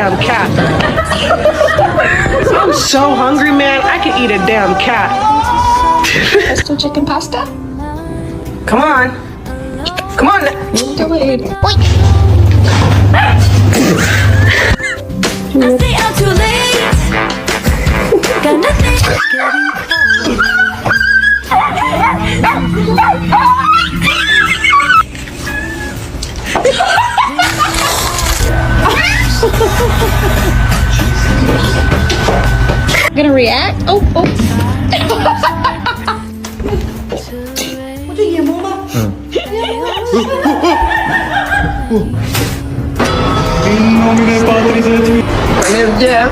damn cat. I'm so hungry, man. I could eat a damn cat. Pesto chicken pasta? Come on. Come on. Delayed. I stay out too late. Got nothing. Gonna react? Oh. In nomine Patris et Filii. My name's Jeff.